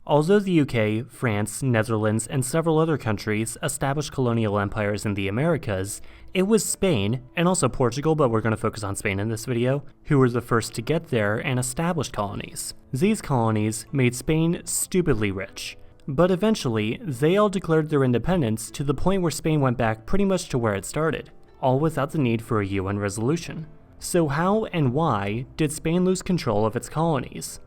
Although the UK, France, Netherlands, and several other countries established colonial empires in the Americas, it was Spain, and also Portugal, but we're going to focus on Spain in this video, who were the first to get there and establish colonies. These colonies made Spain stupidly rich. But eventually, they all declared their independence to the point where Spain went back pretty much to where it started, all without the need for a UN resolution. So how and why did Spain lose control of its colonies?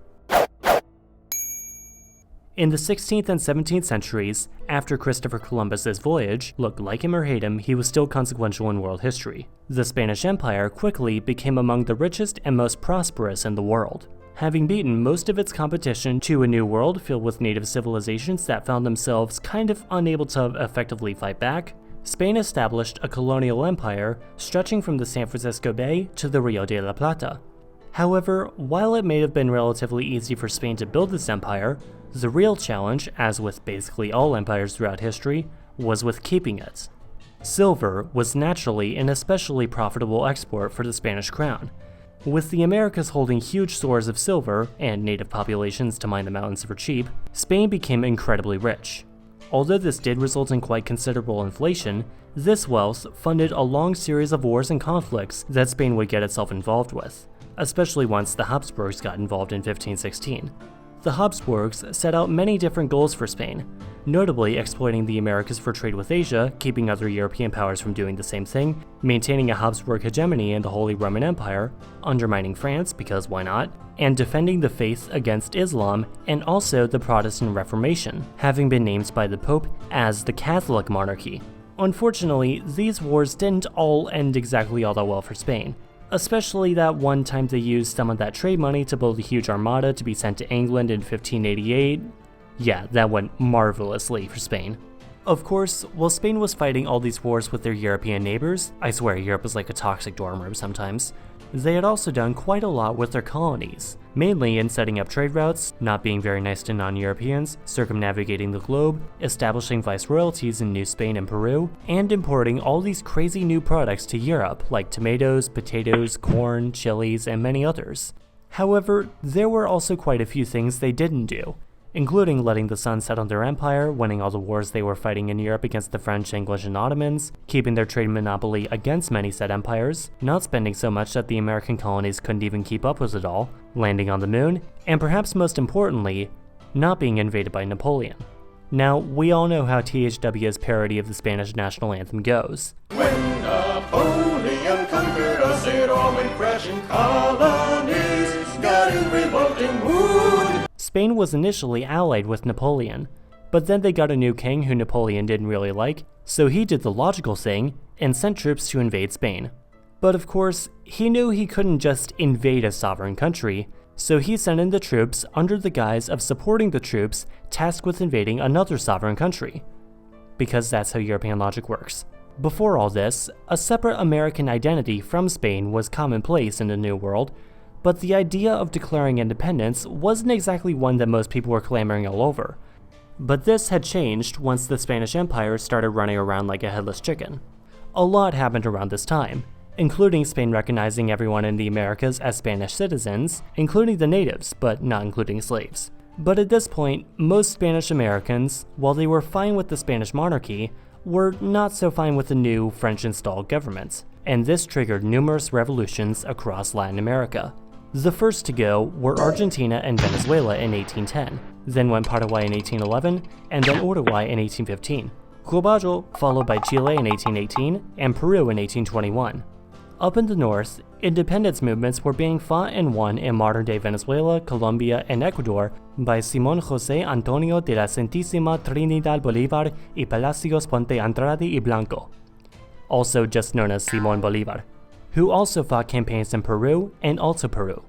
In the 16th and 17th centuries, after Christopher Columbus's voyage, look, like him or hate him, he was still consequential in world history. The Spanish Empire quickly became among the richest and most prosperous in the world. Having beaten most of its competition to a new world filled with native civilizations that found themselves kind of unable to effectively fight back, Spain established a colonial empire stretching from the San Francisco Bay to the Rio de la Plata. However, while it may have been relatively easy for Spain to build this empire, the real challenge, as with basically all empires throughout history, was with keeping it. Silver was naturally an especially profitable export for the Spanish crown. With the Americas holding huge stores of silver and native populations to mine the mountains for cheap, Spain became incredibly rich. Although this did result in quite considerable inflation, this wealth funded a long series of wars and conflicts that Spain would get itself involved with, especially once the Habsburgs got involved in 1516. The Habsburgs set out many different goals for Spain, notably exploiting the Americas for trade with Asia, keeping other European powers from doing the same thing, maintaining a Habsburg hegemony in the Holy Roman Empire, undermining France because why not, and defending the faith against Islam and also the Protestant Reformation, having been named by the Pope as the Catholic monarchy. Unfortunately, these wars didn't all end exactly all that well for Spain. Especially that one time they used some of that trade money to build a huge armada to be sent to England in 1588. Yeah, that went marvelously for Spain. Of course, while Spain was fighting all these wars with their European neighbors, I swear Europe is like a toxic dorm room sometimes, they had also done quite a lot with their colonies, mainly in setting up trade routes, not being very nice to non-Europeans, circumnavigating the globe, establishing viceroyalties in New Spain and Peru, and importing all these crazy new products to Europe like tomatoes, potatoes, corn, chilies, and many others. However, there were also quite a few things they didn't do, including letting the sun set on their empire, winning all the wars they were fighting in Europe against the French, English, and Ottomans, keeping their trade monopoly against many said empires, not spending so much that the American colonies couldn't even keep up with it all, landing on the moon, and perhaps most importantly, not being invaded by Napoleon. Now, we all know how THW's parody of the Spanish national anthem goes. When Napoleon conquered us, it all went crashing, colonies got in revolting mood. Spain was initially allied with Napoleon, but then they got a new king who Napoleon didn't really like, so he did the logical thing and sent troops to invade Spain. But of course, he knew he couldn't just invade a sovereign country, so he sent in the troops under the guise of supporting the troops tasked with invading another sovereign country. Because that's how European logic works. Before all this, a separate American identity from Spain was commonplace in the New World, but the idea of declaring independence wasn't exactly one that most people were clamoring all over. But this had changed once the Spanish Empire started running around like a headless chicken. A lot happened around this time, including Spain recognizing everyone in the Americas as Spanish citizens, including the natives, but not including slaves. But at this point, most Spanish Americans, while they were fine with the Spanish monarchy, were not so fine with the new French-installed government, and this triggered numerous revolutions across Latin America. The first to go were Argentina and Venezuela in 1810, then went Paraguay in 1811, and then Uruguay in 1815. Cuba followed by Chile in 1818, and Peru in 1821. Up in the north, independence movements were being fought and won in modern-day Venezuela, Colombia, and Ecuador by Simón José Antonio de la Santísima Trinidad Bolívar y Palacios Ponte Andrade y Blanco, also just known as Simón Bolívar, who also fought campaigns in Peru and Alto Peru,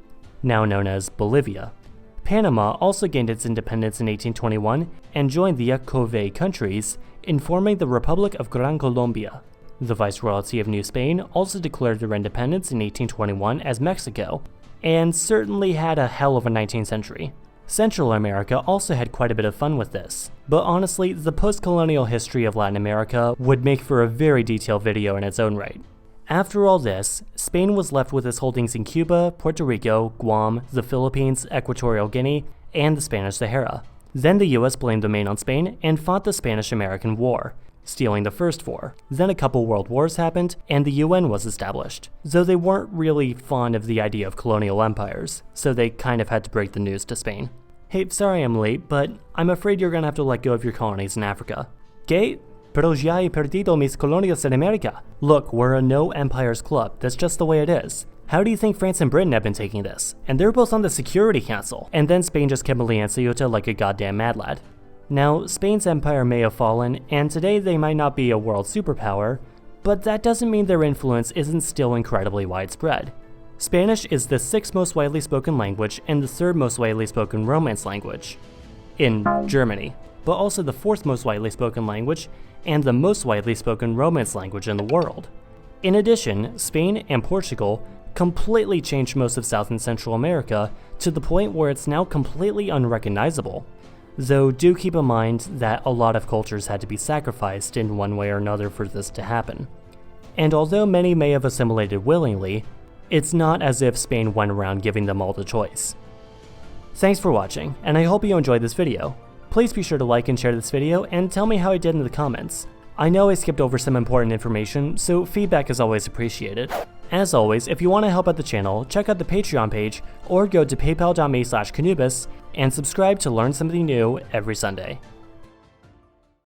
now known as Bolivia. Panama also gained its independence in 1821 and joined the Cove countries in forming the Republic of Gran Colombia. The Viceroyalty of New Spain also declared their independence in 1821 as Mexico, and certainly had a hell of a 19th century. Central America also had quite a bit of fun with this, but honestly, the post-colonial history of Latin America would make for a very detailed video in its own right. After all this, Spain was left with its holdings in Cuba, Puerto Rico, Guam, the Philippines, Equatorial Guinea, and the Spanish Sahara. Then the US blamed the Maine on Spain and fought the Spanish-American War, stealing the first war. Then a couple world wars happened, and the UN was established. Though they weren't really fond of the idea of colonial empires, so they kind of had to break the news to Spain. Hey, sorry I'm late, but I'm afraid you're gonna have to let go of your colonies in Africa. ¿Qué? Pero ya he perdido mis colonias en América. Look, we're a no empires club, that's just the way it is. How do you think France and Britain have been taking this? And they're both on the Security Council. And then Spain just kept Malí and Ceuta like a goddamn mad lad. Now, Spain's empire may have fallen, and today they might not be a world superpower, but that doesn't mean their influence isn't still incredibly widespread. Spanish is the 6th most widely spoken language and the 3rd most widely spoken Romance language in Germany, but also the 4th most widely spoken language and the most widely spoken Romance language in the world. In addition, Spain and Portugal completely changed most of South and Central America to the point where it's now completely unrecognizable. Though do keep in mind that a lot of cultures had to be sacrificed in one way or another for this to happen. And although many may have assimilated willingly, it's not as if Spain went around giving them all the choice. Thanks for watching, and I hope you enjoyed this video. Please be sure to like and share this video and tell me how I did in the comments. I know I skipped over some important information, so feedback is always appreciated. As always, if you want to help out the channel, check out the Patreon page or go to paypal.me/KhAnubis and subscribe to learn something new every Sunday.